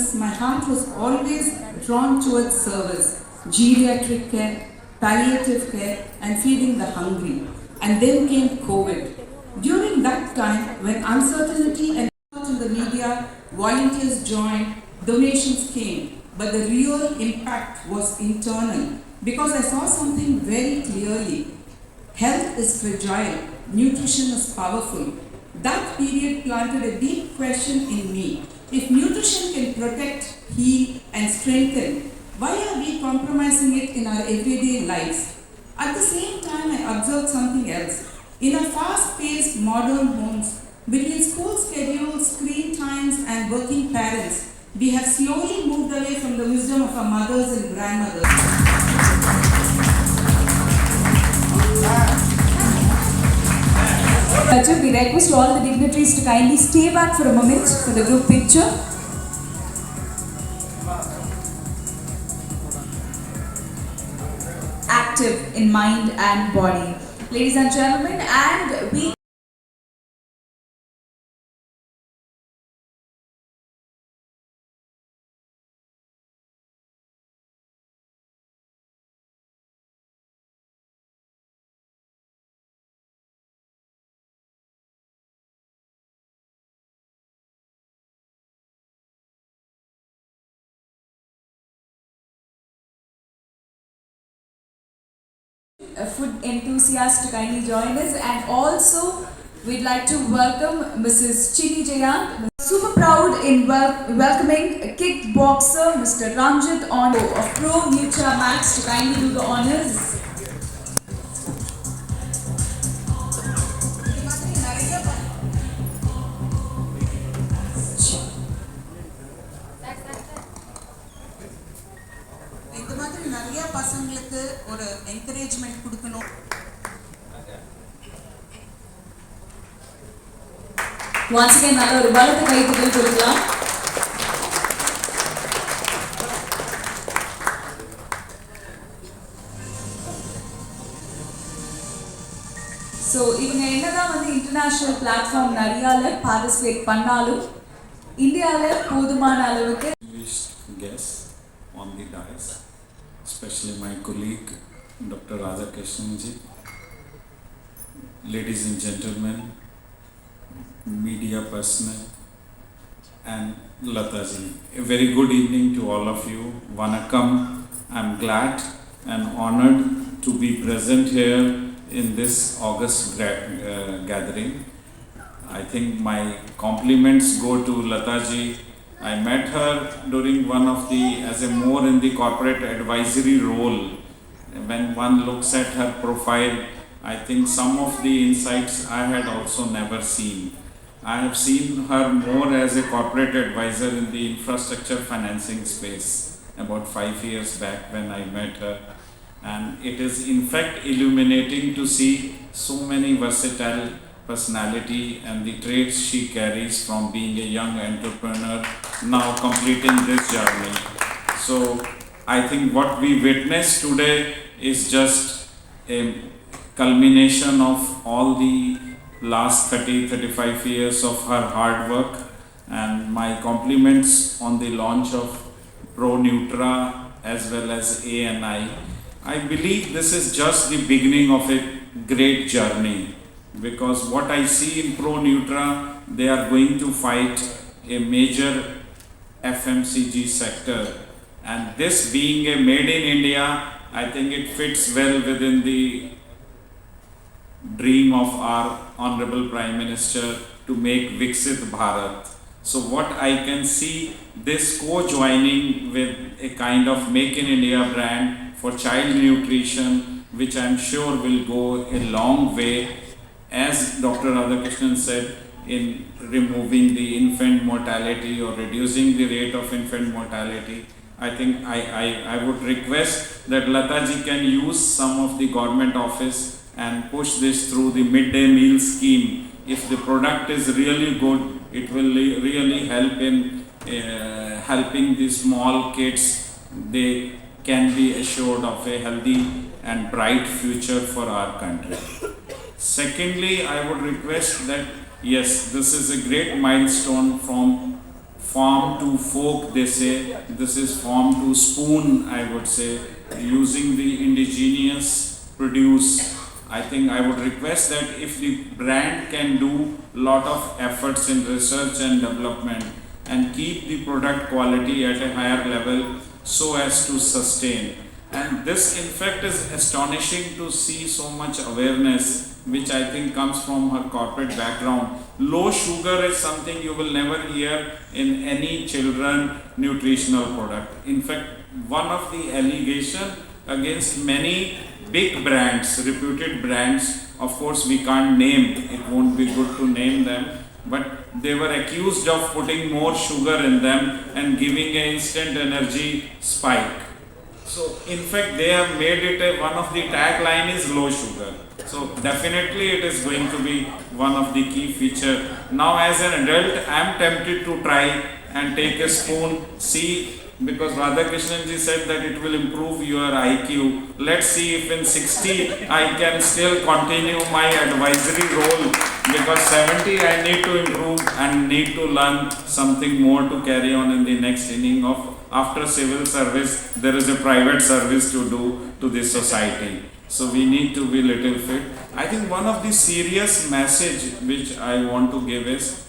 business, my heart was always drawn towards service, geriatric care, palliative care, and feeding the hungry. And then came COVID. During that time, when uncertainty and in the media, volunteers joined, donations came, but the real impact was internal because I saw something very clearly. Health is fragile, nutrition is powerful. That period planted a deep question in me. If nutrition can protect, heal, and strengthen, why are we compromising it in our everyday lives? At the same time, I observed something else. In our fast-paced modern homes, between school schedules, screen times, and working parents, we have slowly moved away from the wisdom of our mothers and grandmothers. We request all the dignitaries to kindly stay back for a moment for the group picture. Active in mind and body. Ladies and gentlemen, and we food enthusiasts to kindly join us, and also we'd like to welcome Mrs. Chinni Jayanth. Super proud in welcoming kickboxer Mr. Ranjit Ono of ProNutramax to kindly do the honors. Encouragement கொடுக்கணும். Once again, நல்ல ஒரு பலத்த கைத்தட்டல் கொடுக்கலாம். So இவங்க என்னதான் வந்து international platform நிறையால participate பண்ணாலும் இந்தியால போதுமான அளவுக்கு guests on the dais, especially my colleague Dr. Radhakrishnan ji, ladies and gentlemen, media personnel, and Lata ji. A very good evening to all of you. Vanakkam. I'm glad and honored to be present here in this August gathering. I think my compliments go to Lata ji. I met her during one of the, as a more in the corporate advisory role. When one looks at her profile, I think some of the insights I had also never seen. I have seen her more as a corporate advisor in the infrastructure financing space about 5 years back when I met her. And it is in fact illuminating to see so many versatile personality and the traits she carries from being a young entrepreneur now completing this journey. So I think what we witnessed today is just a culmination of all the last 30-35 years of her hard work, and my compliments on the launch of ProNutra as well as ANI. I believe this is just the beginning of a great journey, because what I see in ProNutra, they are going to fight a major FMCG sector, and this being a made in India, I think it fits well within the dream of our Honorable Prime Minister to make Viksit Bharat. So what I can see, this co-joining with a kind of Make in India brand for child nutrition, which I'm sure will go a long way, as Dr. Radhakrishnan said, in removing the infant mortality or reducing the rate of infant mortality. I think I would request that Lata ji can use some of the government office and push this through the midday meal scheme. If the product is really good, it will really help in helping the small kids. They can be assured of a healthy and bright future for our country. Secondly, I would request that yes, this is a great milestone from farm to fork, they say. This is farm to spoon, I would say, using the indigenous produce. I think I would request that if the brand can do lot of efforts in research and development and keep the product quality at a higher level so as to sustain. And this in fact is astonishing to see so much awareness, which I think comes from her corporate background. Low sugar is something you will never hear in any children nutritional product. In fact, one of the allegations against many big brands, reputed brands, of course we can't name, it won't be good to name them, but they were accused of putting more sugar in them and giving an instant energy spike. So in fact they have made it one of the tagline is low sugar. So definitely it is going to be one of the key feature. Now as an adult I am tempted to try and take a spoon, see, because Radhakrishnan ji said that it will improve your IQ. Let's see if in 60 I can still continue my advisory role, because 70 I need to improve and need to learn something more to carry on in the next inning of after civil service. There is a private service to do to this society. So we need to be little fit. I think one of the serious message which I want to give is,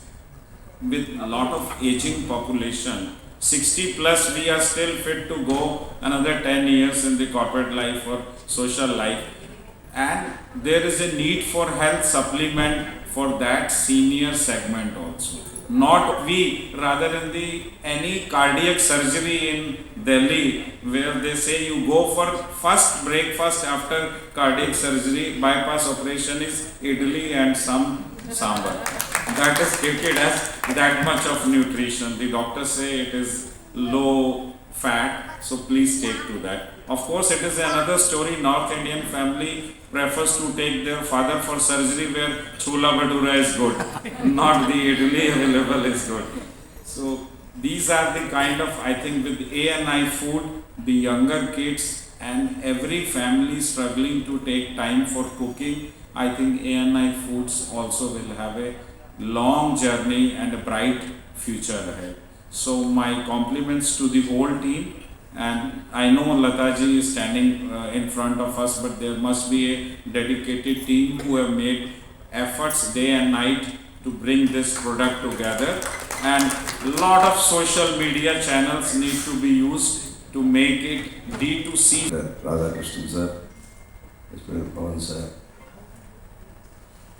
with a lot of aging population, 60 plus we are still fit to go another 10 years in the corporate life or social life, and there is a need for health supplement for that senior segment also. Not we, rather in the any cardiac surgery in Delhi where they say you go for first breakfast after cardiac surgery, bypass operation is idli and some sambar. That is stated as that much of nutrition. The doctors say it is low fat, so please take to that. Of course, it is another story. North Indian family prefers to take their father for surgery where chola bhatura is good, not the idli available is good. So these are the kind of, I think with ANI food, the younger kids and every family struggling to take time for cooking, I think ANI foods also will have a long journey and a bright future ahead. So my compliments to the whole team, and I know Lataji is standing in front of us, but there must be a dedicated team who have made efforts day and night to bring this product together, and lot of social media channels need to be used to make it D2C. Radhakrishnan sir, Pawan sir,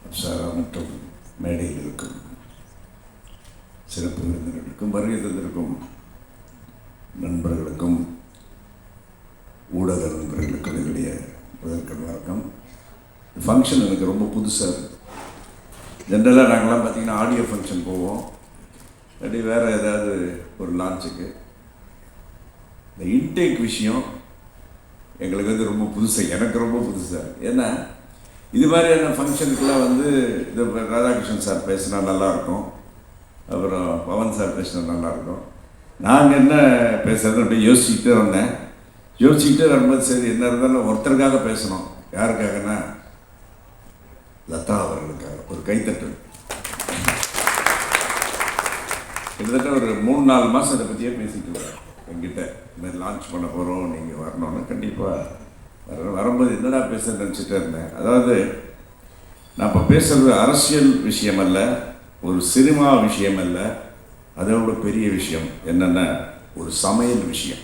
Apsara மற்றும் மேடையில் இருக்கும் சிறப்பு விருந்தினர்களுக்கும் வருகை தந்திருக்கும் நண்பர்களுக்கும் ஊடக நண்பர்களுக்கும் என்னுடைய முதற்கண் வணக்கம். ஃபங்க்ஷன் எனக்கு ரொம்ப புதுசாக இருக்குது. ஜென்ரலாக நாங்கள்லாம் பார்த்திங்கன்னா ஆடியோ ஃபங்க்ஷன் போவோம், இல்லாட்டி வேறு ஏதாவது ஒரு லான்ச்சுக்கு. இந்த இன்டேக் விஷயம் எங்களுக்கு வந்து ரொம்ப புதுசாக, எனக்கு ரொம்ப புதுசாக. ஏன்னா இது மாதிரியான ஃபங்க்ஷனுக்கெல்லாம் வந்து இது ராதாகிருஷ்ணன் சார் பேசினா நல்லாயிருக்கும், அப்புறம் பவன் சார் பேசினா நல்லாயிருக்கும். நாங்கள் என்ன பேசுகிறது அப்படியே யோசிச்சுக்கிட்டே வந்தேன். யோசிச்சுக்கிட்டே வரும்போது சரி என்ன இருந்தாலும் ஒருத்தருக்காக பேசணும். யாருக்காகனா லதா அவர்களுக்காக. ஒரு கைத்தட்டல். கிட்டத்தட்ட ஒரு 3-4 மாதம் அதை பற்றியே பேசிட்டு வரேன் என்கிட்ட. இந்த மாதிரி லான்ச் பண்ண போகிறோம், நீங்கள் வரணும்னு. கண்டிப்பாக வரும்போது என்னடா பேசுகிறேன்னு நினச்சிட்டே இருந்தேன். அதாவது நான் இப்போ பேசுகிறது அரசியல் விஷயம் அல்ல, ஒரு சினிமா விஷயம் அல்ல, அதோட பெரிய விஷயம் என்னென்னா ஒரு சமையல் விஷயம்.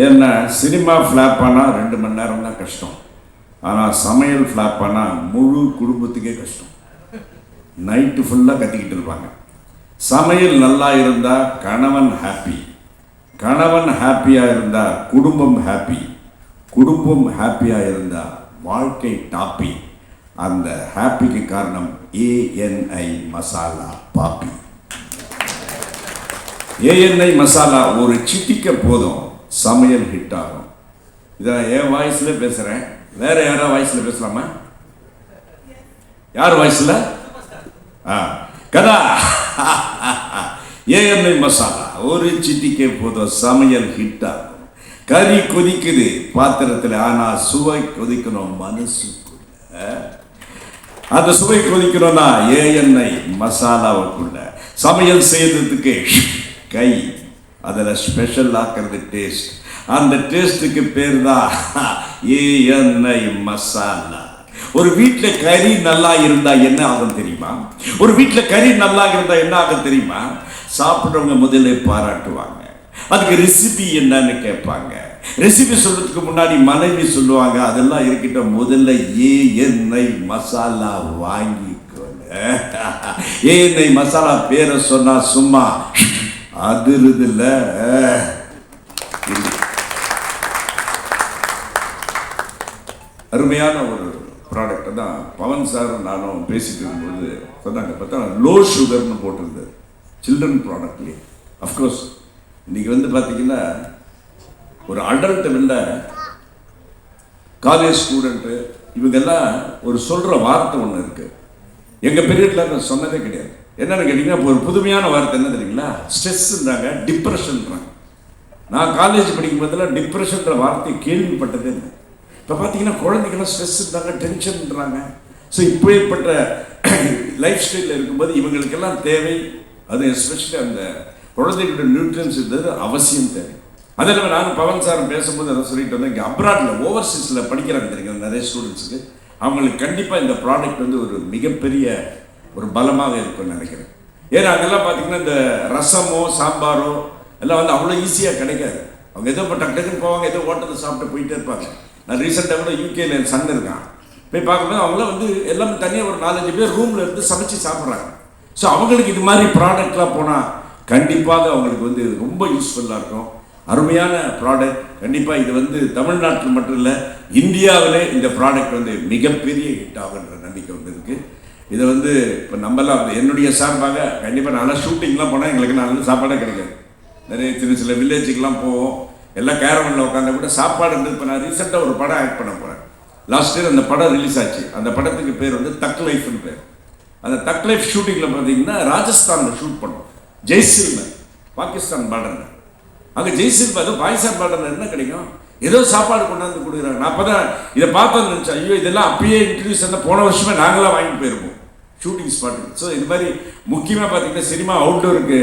ஏன்னா சினிமா ஃப்ளாப் ஆனால் 2 மணி நேரம் தான் கஷ்டம், ஆனால் சமையல் ஃப்ளாப் ஆனால் முழு குடும்பத்துக்கே கஷ்டம். நைட்டு ஃபுல்லாக கத்திக்கிட்டு இருப்பாங்க. சமையல் நல்லா இருந்தால் கணவன் ஹாப்பி, கணவன் ஹாப்பியாக இருந்தால் குடும்பம் ஹாப்பி, குடும்பம் ஹாப்பியாக இருந்தால் வாழ்க்கை டாப்பி. அந்த ஹாப்பிக்கு காரணம் ANI மசாலா பாப்பி. ANI மசாலா ஒரு சிட்டிக்க போதும் சமையல் ஹிட் ஆகும். இதை என் வாய்ஸில் பேசுகிறேன், வேறு யாராவது வாய்ஸில் பேசலாமா? யார் வாய்ஸில்? கதா ANI மசாலா ஒரு சிட்டிக்க போதும் சமையல் ஹிட் ஆகும். கறி கொதிக்குது பாத்திரத்தில், ஆனால் சுவை கொதிக்கணும் மனசுக்குள்ள. அந்த சுவை கொதிக்கணும்னா ANI மசாலாவுக்குள்ள. சமையல் செய்யறதுக்கு கை, அதில் ஸ்பெஷல் ஆக்கிறது டேஸ்ட். அந்த டேஸ்ட்டுக்கு பேர் தான் ANI மசாலா. ஒரு வீட்டில் கறி நல்லா இருந்தா என்ன ஆகும் தெரியுமா? ஒரு வீட்டில் கறி நல்லா இருந்தா என்ன ஆகும் தெரியுமா? சாப்பிட்றவங்க முதல்ல பாராட்டுவாங்க, அதுக்கு ரெசிபி என்னன்னு கேட்பாங்க. ரெசிபி சொல்றதுக்கு முன்னாடி மனைவி சொல்லுவாங்க, அதெல்லாம் இருக்கட்டும், முதல்ல ANI மசாலா வாங்கிக்கோங்க. ANI மசாலா பேரை சொன்னா சும்மா அதிருதுல. அருமையான ஒரு ப்ராடக்ட் தான் பவன் சார் நானும் பேசிட்டு இருக்கும்போது சொன்னாங்க. பார்த்தா லோ சுகர்னு போட்டிருந்தது சில்ட்ரன் ப்ராடக்ட்லேயே. அஃப்கோர்ஸ் இன்றைக்கி வந்து பார்த்திங்கன்னா ஒரு அடல்ட்டை விட காலேஜ் ஸ்டூடெண்ட்டு இவங்கெல்லாம் ஒரு சொல்கிற வார்த்தை ஒன்று இருக்குது. எங்கள் பீரியடில் நான் சொன்னதே கிடையாது. என்னென்னு கேட்டிங்கன்னா இப்போ ஒரு புதுமையான வார்த்தை என்ன தெரியுங்களா? ஸ்ட்ரெஸ்ன்றாங்க, டிப்ரெஷன்றாங்க. நான் காலேஜ் படிக்கும் போதெல்லாம் டிப்ரெஷன்ற வார்த்தையை கேள்விப்பட்டதே இல்லை. இப்போ பார்த்தீங்கன்னா குழந்தைங்களாம் ஸ்ட்ரெஸ்ன்றாங்க, டென்ஷன்ன்றாங்க. ஸோ இப்போ ஏற்பட்ட லைஃப் ஸ்டைலில் இருக்கும்போது இவங்களுக்கெல்லாம் தேவை, அது எஸ்பெஷலி அந்த குழந்தைகளோட நியூட்ரியன்ஸ் இருந்தது அவசியம் தேவை. அதில் நானும் பவன் சார் பேசும்போது அதை சொல்லிட்டு வந்தேன். இங்கே அப்ராடில் ஓவர்சீஸில் படிக்கிறாங்க தெரியுங்க நிறைய ஸ்டூடெண்ட்ஸுக்கு, அவங்களுக்கு கண்டிப்பாக இந்த ப்ராடக்ட் வந்து ஒரு மிகப்பெரிய ஒரு பலமாக இருக்கும்னு நினைக்கிறேன். ஏன்னா அங்கெல்லாம் பார்த்தீங்கன்னா இந்த ரசமோ சாம்பாரோ எல்லாம் வந்து அவ்வளோ ஈஸியாக கிடைக்காது. அவங்க ஏதோ இப்போ டக்குன்னு போவாங்க, ஏதோ ஹோட்டலில் சாப்பிட்டு போயிட்டே இருப்பாங்க. நான் ரீசெண்டாக கூட யூகேல என் சன் இருக்கான், போய் பார்க்கும்போது அவங்களாம் வந்து எல்லாமே தனியாக ஒரு 4-5 பேர் ரூமில் இருந்து சமைச்சு சாப்பிட்றாங்க. ஸோ அவங்களுக்கு இது மாதிரி ப்ராடக்ட்லாம் போனால் கண்டிப்பாக அவங்களுக்கு வந்து ரொம்ப யூஸ்ஃபுல்லாக இருக்கும். அருமையான ப்ராடக்ட். கண்டிப்பாக இது வந்து தமிழ்நாட்டில் மட்டும் இல்லை, இந்தியாவிலே இந்த ப்ராடக்ட் வந்து மிகப்பெரிய ஹிட் ஆகுன்ற நம்பிக்கை வந்து இருக்குது. இதை வந்து இப்போ நம்மலாம் என்னுடைய சார்பாக கண்டிப்பாக நான்லாம் ஷூட்டிங்லாம் போனால் எங்களுக்கு நல்ல சாப்பாடே கிடைக்காது. நிறைய சில வில்லேஜுக்கெலாம் போவோம், எல்லாம் கேரவனில் உட்காந்து கூட சாப்பாடு இருந்து. இப்போ நான் ரீசெண்டாக ஒரு படம் ஆக்ட் பண்ண போகிறேன். லாஸ்ட் இயர் அந்த படம் ரிலீஸ் ஆச்சு. அந்த படத்துக்கு பேர் வந்து தக் லைஃப்னு பேர். அந்த தக் லைஃப் ஷூட்டிங்கில் பார்த்தீங்கன்னா ராஜஸ்தானில் ஷூட் பண்ணோம், ஜெய்சில்மர், பாகிஸ்தான் பார்டரில். அங்கே ஜெய்சில்மர் அதுவும் பாகிஸ்தான் பார்டரில் என்ன கிடைக்கும், ஏதோ சாப்பாடு கொண்டாந்து கொடுக்குறாங்க. நான் அப்போ தான் இதை பார்த்தோன்னு நினச்சேன், ஐயோ இதெல்லாம் அப்பயே இன்ட்ரடியூஸ் பண்ண போன வருஷமே நாங்களாம் வாங்கிட்டு போயிருப்போம் ஷூட்டிங் ஸ்பாட்டுக்கு. ஸோ இது மாதிரி முக்கியமாக பார்த்தீங்கன்னா சினிமா அவுட்டோருக்கு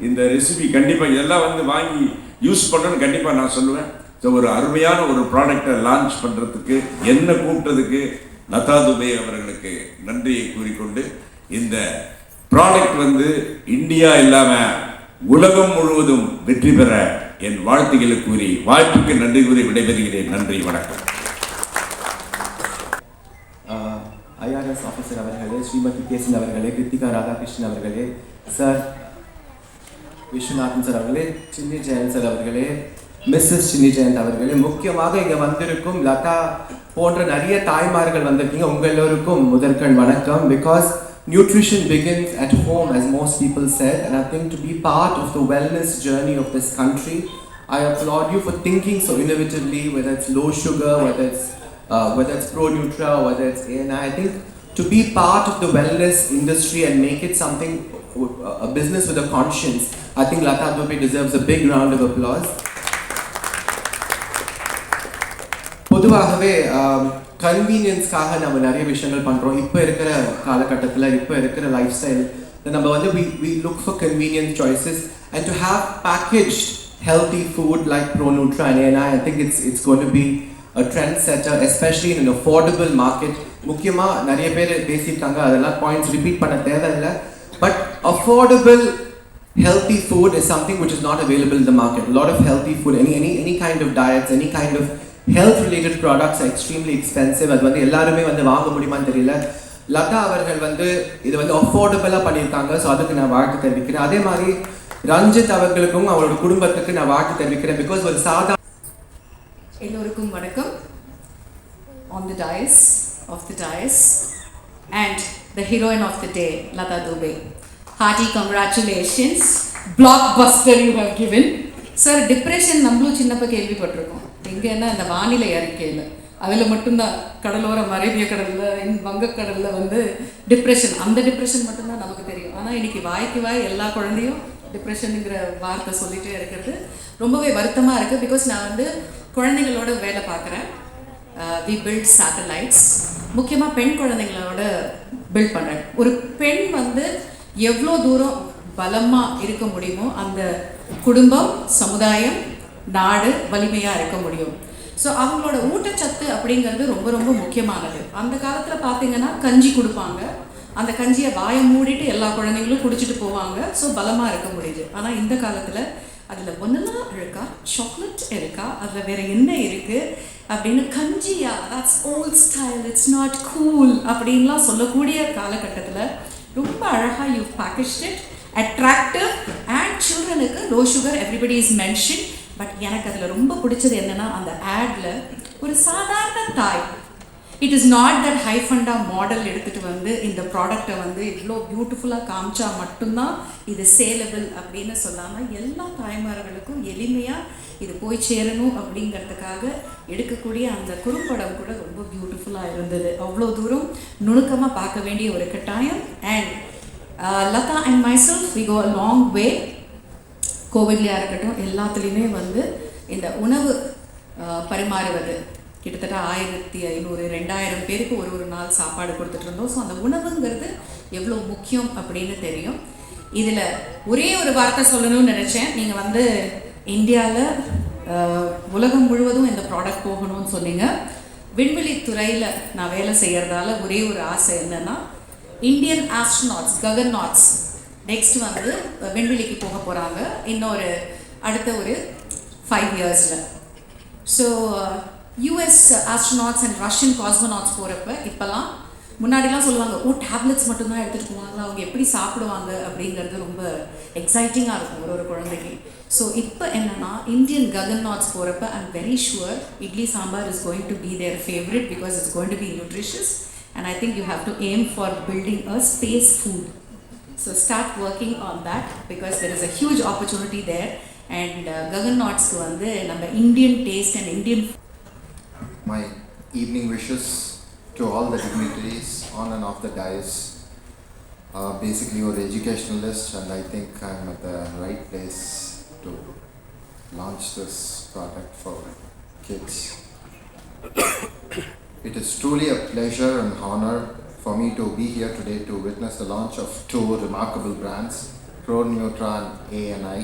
இந்த ரெசிபி கண்டிப்பாக இதெல்லாம் வந்து வாங்கி யூஸ் பண்ணணும்னு கண்டிப்பாக நான் சொல்லுவேன். ஸோ ஒரு அருமையான ஒரு ப்ராடக்டை லான்ச் பண்ணுறதுக்கு என்ன கூப்பிட்டதுக்கு லதா துபே அவர்களுக்கு நன்றியை கூறிக்கொண்டு, இந்த ப்ராடக்ட் வந்து இந்தியா இல்லாமல் உலகம் முழுவதும் வெற்றி பெற என் வாழ்த்துக்களை கூறி வாய்ப்புக்கு நன்றி கூறி விடைபெறுகிறேன். நன்றி, வணக்கம். IRS ஆஃபீஸர் அவர்களே, ஸ்ரீமதி கேசன் அவர்களே, கிருத்திகா ராதாகிருஷ்ணன் அவர்களே, சார் விஸ்வநாதன் சார் அவர்களே, சின்னி ஜெயந்த் சார் அவர்களே, மிஸ்ஸஸ் சின்னி ஜெயந்த் அவர்களே, முக்கியமாக இங்கே வந்திருக்கும் லதா போன்ற நிறைய தாய்மார்கள் வந்திருக்கீங்க. உங்கள் எல்லோருக்கும் முதற்கண் வணக்கம். Because nutrition begins at home, as most people said, and I think to be part of the wellness journey of this country, I applaud you for thinking so innovatively, whether it's low sugar, whether it's ProNutra, whether it's ANI. I think to be part of the wellness industry and make it something, a business with a conscience, I think Lata Dubey deserves a big round of applause. பொதுவாகவே கன்வீனியன்ஸ்க்காக நம்ம நிறைய விஷயங்கள் பண்ணுறோம். இப்போ இருக்கிற காலகட்டத்தில், இப்போ இருக்கிற லைஃப் ஸ்டைல் நம்ம வந்து we look for convenient choices, and to have packaged healthy food like ProNutra and ANI, I think it's going to be a trendsetter, especially in an affordable market. முக்கியமாக நிறைய பேர் பேசியிருக்காங்க, அதெல்லாம் பாயிண்ட்ஸ் ரிப்பீட் பண்ண தேவையில்லை. But affordable healthy food is something which is not available in the market. A lot of healthy food, any kind of diets, any kind of health related products are extremely expensive. அது வந்து எல்லாருமே வந்து வாங்க முடியுமான்னு தெரியல. லதா அவர்கள் வந்து இது வந்து அஃபோர்டபுளாக பண்ணியிருக்காங்க. ஸோ அதுக்கு நான் வாழ்த்து தெரிவிக்கிறேன். அதே மாதிரி ரஞ்சித் அவர்களுக்கும் அவரோட குடும்பத்துக்கு நான் வாழ்த்து தெரிவிக்கிறேன். பிகாஸ் ஒரு எல்லோருக்கும் வணக்கம். On the dais and the heroine of the day, Lata Dubey. Hearty congratulations. Blockbuster you have given. Sir, depression நம்மளும் சின்னப்ப கேள்விப்பட்டிருக்கோம். எங்கன்னா இந்த வானிலை அறிக்கையில் அதில் மட்டும்தான் கடலோரம் அரேபிய கடலில் வங்கக்கடலில் வந்து டிப்ரெஷன், அந்த டிப்ரெஷன் மட்டும்தான் நமக்கு தெரியும். ஆனால் இன்றைக்கி வாய்க்கு வாய் எல்லா குழந்தையும் டிப்ரெஷனுங்கிற வார்த்தை சொல்லிகிட்டே இருக்கிறது ரொம்பவே வருத்தமாக இருக்குது. பிகாஸ் நான் வந்து குழந்தைங்களோட வேலை பார்க்குறேன். வி பில்ட் சேட்டலைட்ஸ், முக்கியமாக பெண் குழந்தைங்களோட பில்ட் பண்ணுறேன். ஒரு பெண் வந்து எவ்வளோ தூரம் பலமா இருக்க முடியுமோ அந்த குடும்பம், சமுதாயம், நாடு வலிமையா இருக்க முடியும். ஸோ அவங்களோட ஊட்டச்சத்து அப்படிங்கிறது ரொம்ப ரொம்ப முக்கியமானது. அந்த காலத்தில் பார்த்தீங்கன்னா கஞ்சி கொடுப்பாங்க, அந்த கஞ்சியை வாயை மூடிட்டு எல்லா குழந்தைங்களும் குடிச்சிட்டு போவாங்க. ஸோ பலமாக இருக்க முடியுது. ஆனால் இந்த காலத்தில் அதில் ஒன்றுனா இருக்கா, சாக்லேட் இருக்கா, அதில் வேற என்ன இருக்குது அப்படின்னு கஞ்சியா, that's old style, it's not cool அப்படின்லாம் சொல்லக்கூடிய காலகட்டத்தில் ரொம்ப அழகாக you packaged it attractive and சில்ட்ரனுக்கு low sugar everybody is mention. But எனக்கு அதில் ரொம்ப பிடிச்சது என்னென்னா அந்த ஆடில் ஒரு சாதாரண தாய், it is not that high funda model எடுத்துகிட்டு வந்து இந்த ப்ராடக்டை வந்து இவ்வளோ பியூட்டிஃபுல்லாக காமிச்சா மட்டும்தான் இது சேலபிள் அப்படின்னு சொல்லாமல் எல்லா தாய்மார்களுக்கும் எளிமையாக இது போய் சேரணும் அப்படிங்கிறதுக்காக எடுக்கக்கூடிய அந்த குறும்படம் கூட ரொம்ப பியூட்டிஃபுல்லாக இருந்தது. அவ்வளோ தூரம் நுணுக்கமாக பார்க்க வேண்டிய ஒரு கட்டாயம். And Latha and myself we go a long way. கோவிட்லையாக இருக்கட்டும், எல்லாத்துலேயுமே வந்து இந்த உணவு பரிமாறுவது கிட்டத்தட்ட 1500-2000 பேருக்கு ஒரு நாள் சாப்பாடு கொடுத்துட்டு இருந்தோம். ஸோ அந்த உணவுங்கிறது எவ்வளோ முக்கியம் அப்படின்னு தெரியும். இதில் ஒரே ஒரு வார்த்தை சொல்லணும்னு நினச்சேன். நீங்கள் வந்து இந்தியாவில் உலகம் முழுவதும் இந்த ப்ராடக்ட் போகணும்னு சொன்னீங்க. விண்வெளி துறையில் நான் வேலை செய்கிறதால ஒரே ஒரு ஆசை என்னென்னா, இந்தியன் ஆஸ்ட்ரோநாட்ஸ், ககன்நாட்ஸ் நெக்ஸ்ட் வந்து விண்வெளிக்கு போக போகிறாங்க இன்னொரு அடுத்த ஒரு 5 இயர்ஸில். So US astronauts and Russian cosmonauts போகிறப்ப இப்போல்லாம் முன்னாடிலாம் சொல்லுவாங்க, டேப்லெட்ஸ் மட்டும்தான் எடுத்துகிட்டு போவாங்க, அவங்க எப்படி சாப்பிடுவாங்க அப்படிங்கிறது ரொம்ப எக்ஸைட்டிங்காக இருக்கும் ஒரு குழந்தைக்கு. ஸோ இப்போ என்னென்னா இந்தியன் ககன்நாட்ஸ் போகிறப்ப I am very sure idli sambar is going to be their favourite because it's going to be nutritious and I think you have to aim for building a space food. So start working on that because there is a huge opportunity there. And Gagannauts ku vandu நம்ம Indian taste and Indian. My evening wishes to all the dignitaries on and off the dais. Basically you're educationalist and I think I'm at the right place to launch this product for kids. It is truly a pleasure and honor for me to be here today to witness the launch of 2 remarkable brands, ProNutra and ANI.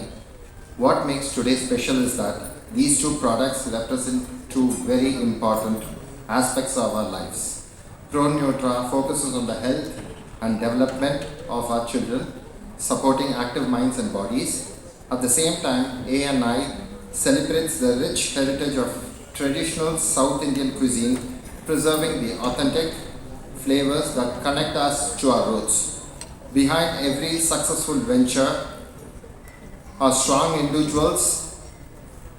What makes today special is that these 2 products represent 2 very important aspects of our lives. ProNutra focuses on the health and development of our children, supporting active minds and bodies. At the same time, ANI celebrates the rich heritage of traditional South Indian cuisine, preserving the authentic flavors that connect us to our roots. Behind every successful venture are strong individuals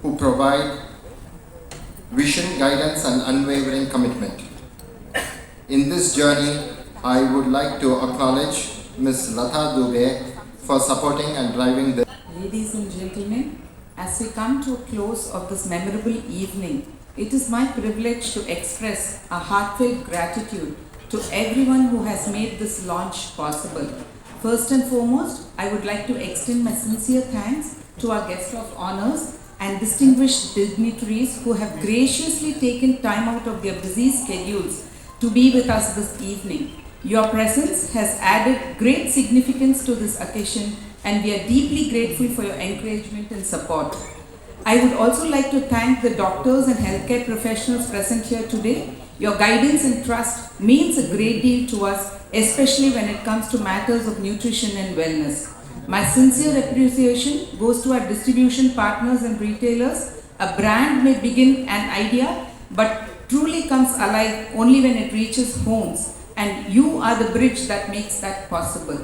who provide vision, guidance and unwavering commitment. In this journey, I would like to acknowledge Ms. Latha Dubey for supporting and driving the. Ladies and gentlemen, as we come to a close of this memorable evening, it is my privilege to express a heartfelt gratitude to everyone who has made this launch possible. First and foremost, I would like to extend my sincere thanks to our guest of honors and distinguished dignitaries who have graciously taken time out of their busy schedules to be with us this evening. Your presence has added great significance to this occasion and we are deeply grateful for your encouragement and support. I would also like to thank the doctors and healthcare professionals present here today. Your guidance and trust means a great deal to us, especially when it comes to matters of nutrition and wellness. My sincere appreciation goes to our distribution partners and retailers. A brand may begin an idea, but truly comes alive only when it reaches homes, and you are the bridge that makes that possible.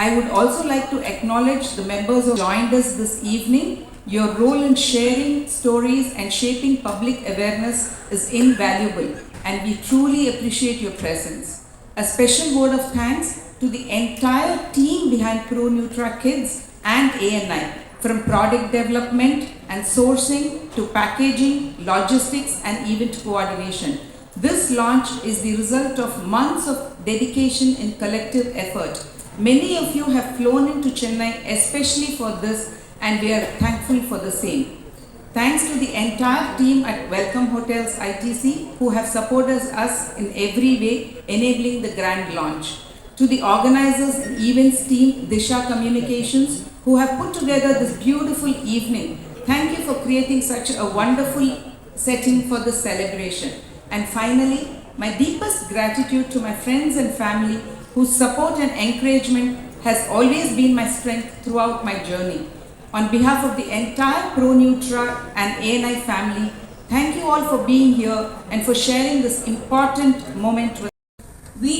I would also like to acknowledge the members who joined us this evening. Your role in sharing stories and shaping public awareness is invaluable, and we truly appreciate your presence. A special word of thanks to the entire team behind ProNutra Kidz and ANI, from product development and sourcing to packaging, logistics and event coordination. This launch is the result of months of dedication and collective effort. Many of you have flown into Chennai especially for this, and we are thankful for the same. Thanks to the entire team at Welcomhotels ITC who have supported us in every way, enabling the grand launch. to the organizers and events team, Disha Communications, who have put together this beautiful evening. Thank you for creating such a wonderful setting for the celebration. And finally, my deepest gratitude to my friends and family whose support and encouragement has always been my strength throughout my journey. On behalf of the entire ProNutra and ANI family, thank you all for being here and for sharing this important moment with us. We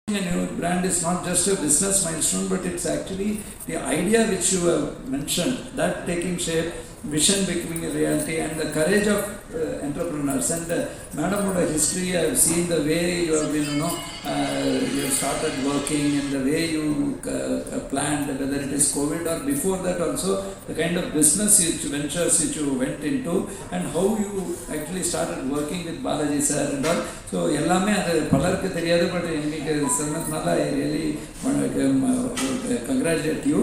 A new brand is not just a business milestone, but it's actually the idea which you have mentioned, that taking shape, vision becoming a reality, and the courage of entrepreneurs. And Madam, the history, I have seen the way you have been, you have started working and the way you planned, whether it is COVID or before that also, the kind of business ventures which you went into, and how you actually started working with Balaji sir and all. So, எல்லாமே அது பலருக்கு தெரியாது, but இன்னைக்கு சொன்னதுனால I really want to congratulate you.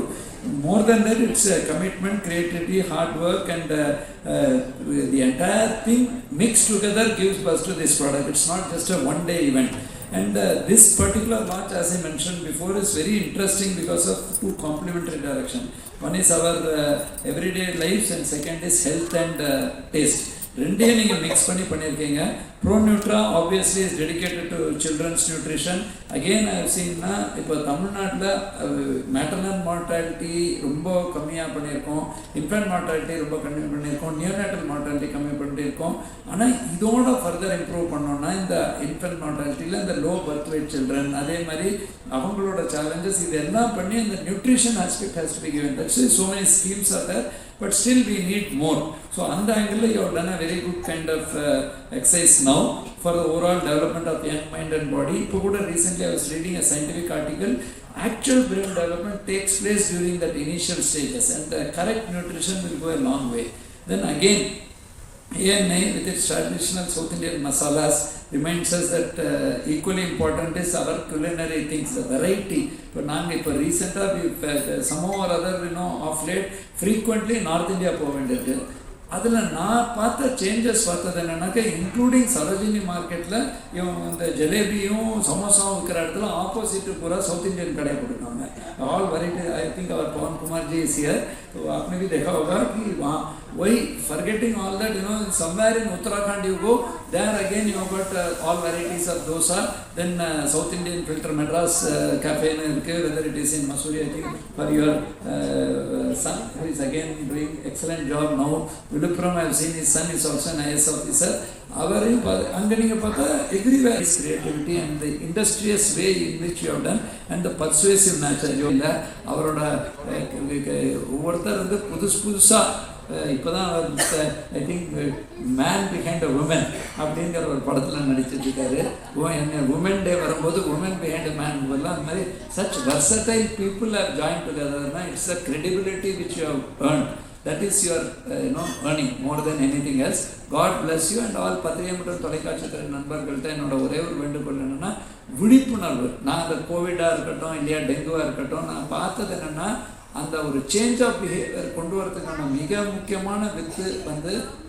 More than that, it's a commitment, creativity, hard work, and the entire thing mixed together gives birth to this product. It's not just a one-day event. And this particular launch, as I mentioned before, is very interesting because of two complementary directions. One is our everyday lives, and second is health and taste. ரெண்டையும் நீங்கள் mix பண்ணியிருக்கீங்க. ProNutra obviously is dedicated to children's nutrition. Again, I have seen இப்போ தமிழ்நாட்டில் maternal mortality ரொம்ப கம்மியாக பண்ணியிருக்கோம், infant mortality ரொம்ப கம்மி பண்ணியிருக்கோம், neonatal mortality கம்மி பண்ணியிருக்கோம். ஆனால் இதோட ஃபர்தர் இம்ப்ரூவ் பண்ணோன்னா இந்த infant mortalityயில் இந்த low birth weight children, அதே மாதிரி அவங்களோட challenges, இதெல்லாம் பண்ணி இந்த nutrition aspect has to be given. That's why so many schemes are there. But still we need more. So on the angle you have done a very good kind of exercise now for the overall development of young mind and body. Recently I was reading a scientific article. Actual brain development takes place during that initial stages, and correct nutrition will go a long way. Then again, ANI with its traditional South Indian masalas reminds us that equally important is our culinary things, the variety. But now recently we somehow or other, of late frequently North India போவேண்டிருக்கு. அதில் நான் பார்த்த changes பார்த்தது என்னன்னாக்கா, including Sarojini மார்க்கெட்டில் இவங்க இந்த ஜலேபியும் சமோசாவும் விற்கிற இடத்துல ஆப்போசிட்டு பூரா சவுத் இண்டியன் கடை கொடுக்காங்க. All variety. I think our Pavan Kumar ji is here. तो आपने भी देखा होगा कि वहाँ वही forgetting all that, somewhere in Uttarakhand you go, there again you got all varieties of dosa. Then South Indian Filter Madras cafe whether it is in Masuri, I think for your son who is again doing excellent job now. Viluppuram, I have seen his son is also an IS officer. அங்கே நீங்கள் பார்த்தா everywhere is creativity and the industrious way in which you have done and the persuasive nature. இல்லை அவரோட ஒவ்வொருத்தர் புதுசாக இப்போ தான் I think man behind a woman அப்படிங்கிற ஒரு படத்தில் நடிச்சிட்டு இருக்காரு. உமன் டே வரும்போது உமன் பிஹைண்ட் அ மேன் எல்லாம் அந்த மாதிரி such versatile people have joined together. It's the credibility which you have earned. That is your earning more than anything else. God bless you. And all பத்திரிகை மற்றும் தொலைக்காட்சி துறை நண்பர்கள்ட்ட என்னோட ஒரே ஒரு வேண்டுகோள் என்னென்னா, விழிப்புணர்வு. நான் அந்த கோவிடாக இருக்கட்டும் இல்லையா டெங்குவாக இருக்கட்டும், நான் பார்த்தது என்னென்னா, அந்த ஒரு சேஞ்ச் ஆஃப் பிஹேவியர் கொண்டு வரதுக்கான மிக முக்கியமான வித்து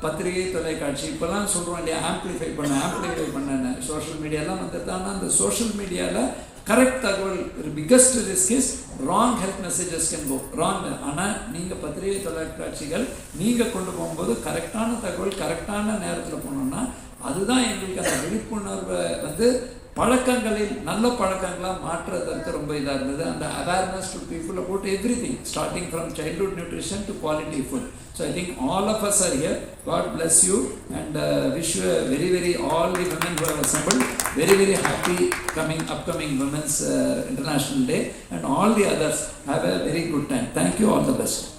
பத்திரிகை தொலைக்காட்சி. இப்போலாம் சொல்கிறோம் இல்லையா, ஆம்ப்ளிஃபை பண்ண சோஷியல் மீடியாலாம் வந்துட்டு. ஆனால் அந்த சோஷியல் மீடியாவில் கரெக்ட் தகவல், biggest risk is wrong health messages can go wrong. ஆனால் நீங்கள் பத்திரிகை தொலைக்காட்சிகள் நீங்கள் கொண்டு போகும்போது கரெக்டான தகவல் கரெக்டான நேரத்தில் போனோம்னா, அதுதான் எங்களுக்கு அந்த விழிப்புணர்வை பழக்கங்களில் நல்ல பழக்கங்களாக மாற்றுறதுக்கு ரொம்ப இதாக இருந்தது. அந்த awareness to people about everything starting from childhood nutrition to quality food. So I think all of us are here. God bless you and wish you a very all the women who have assembled very happy upcoming Women's International Day, and all the others have a very good time. Thank you, all the best.